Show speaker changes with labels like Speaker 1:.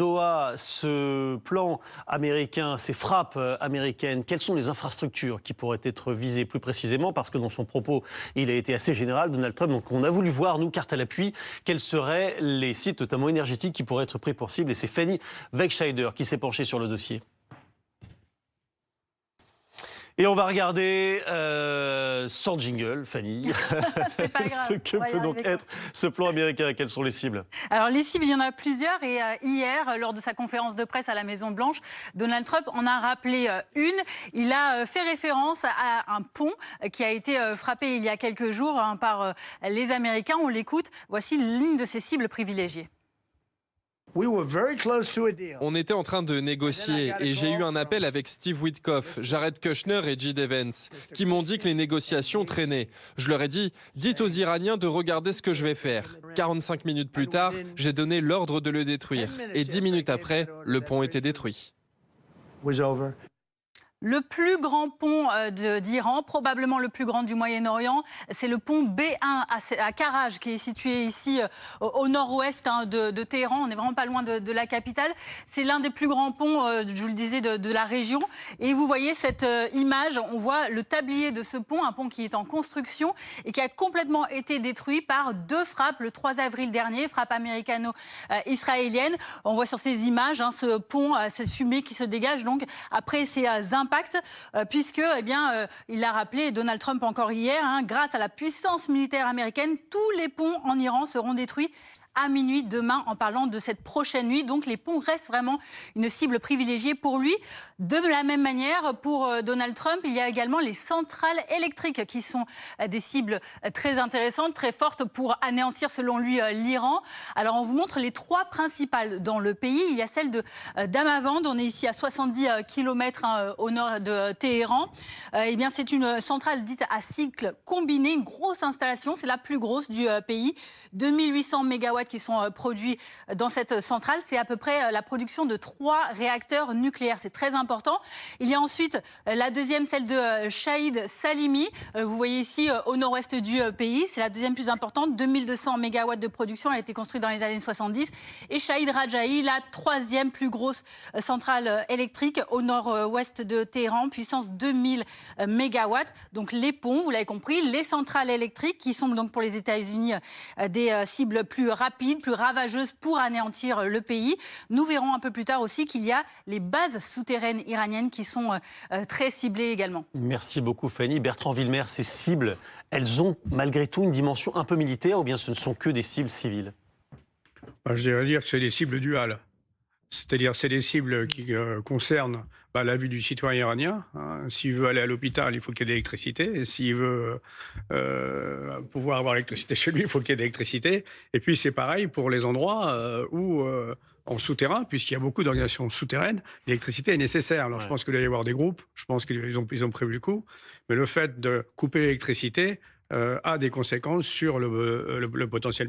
Speaker 1: Doha, ce plan américain, ces frappes américaines, quelles sont les infrastructures qui pourraient être visées plus précisément? Parce que dans son propos, il a été assez général, Donald Trump. Donc on a voulu voir, nous, carte à l'appui, quels seraient les sites, notamment énergétiques, qui pourraient être pris pour cible. Et c'est Fanny Wegscheider qui s'est penchée sur le dossier. Et on va regarder sans jingle, Fanny,
Speaker 2: C'est pas grave.
Speaker 1: ce que peut donc être ce plan américain. Quelles sont les cibles?
Speaker 2: Alors les cibles, il y en a plusieurs et hier, lors de sa conférence de presse à la Maison-Blanche, Donald Trump en a rappelé une. Il a fait référence à un pont qui a été frappé il y a quelques jours par les Américains. On l'écoute. Voici l'une de ses cibles privilégiées.
Speaker 3: On était en train de négocier et j'ai eu un appel avec Steve Witkoff, Jared Kushner et J.D. Vance qui m'ont dit que les négociations traînaient. Je leur ai dit, dites aux Iraniens de regarder ce que je vais faire. 45 minutes plus tard, j'ai donné l'ordre de le détruire. Et 10 minutes après, le pont était détruit.
Speaker 2: Le plus grand pont d'Iran, probablement le plus grand du Moyen-Orient, c'est le pont B1 à Karaj, qui est situé ici au nord-ouest de Téhéran. On n'est vraiment pas loin de la capitale. C'est l'un des plus grands ponts, je vous le disais, de la région. Et vous voyez cette image, on voit le tablier de ce pont, un pont qui est en construction et qui a complètement été détruit par deux frappes le 3 avril dernier, frappe américano-israélienne. On voit sur ces images ce pont, cette fumée qui se dégage donc après ces impacts, puisque, il l'a rappelé, Donald Trump encore hier, grâce à la puissance militaire américaine, tous les ponts en Iran seront détruits à minuit demain, en parlant de cette prochaine nuit. Donc les ponts restent vraiment une cible privilégiée pour lui. De la même manière, pour Donald Trump, il y a également les centrales électriques qui sont des cibles très intéressantes, très fortes pour anéantir, selon lui, l'Iran. Alors on vous montre les trois principales dans le pays. Il y a celle de Damavand, on est ici à 70 km au nord de Téhéran. C'est une centrale dite à cycle combiné, une grosse installation, c'est la plus grosse du pays. 2800 MW qui sont produits dans cette centrale. C'est à peu près la production de 3 réacteurs nucléaires. C'est très important. Il y a ensuite la deuxième, celle de Shahid Salimi. Vous voyez ici au nord-ouest du pays. C'est la deuxième plus importante. 2200 MW de production. Elle a été construite dans les années 70. Et Shahid Raja'i, la troisième plus grosse centrale électrique au nord-ouest de Téhéran. Puissance 2000 MW. Donc les ponts, vous l'avez compris, les centrales électriques qui sont donc pour les États-Unis des cibles plus rapides, plus ravageuses pour anéantir le pays. Nous verrons un peu plus tard aussi qu'il y a les bases souterraines iraniennes qui sont très ciblées également.
Speaker 1: Merci beaucoup Fanny. Bertrand Villemer, ces cibles, elles ont malgré tout une dimension un peu militaire ou bien ce ne sont que des cibles civiles?
Speaker 4: Je dirais dire que c'est des cibles duales. C'est-à-dire c'est des cibles qui concernent la vie du citoyen iranien. S'il veut aller à l'hôpital, il faut qu'il y ait de l'électricité. Et s'il veut pouvoir avoir l'électricité chez lui, il faut qu'il y ait de l'électricité. Et puis c'est pareil pour les endroits où, en souterrain, puisqu'il y a beaucoup d'organisations souterraines, l'électricité est nécessaire. Alors je pense qu'il va y avoir des groupes, je pense qu'ils ont prévu le coup. Mais le fait de couper l'électricité a des conséquences sur le potentiel militaire.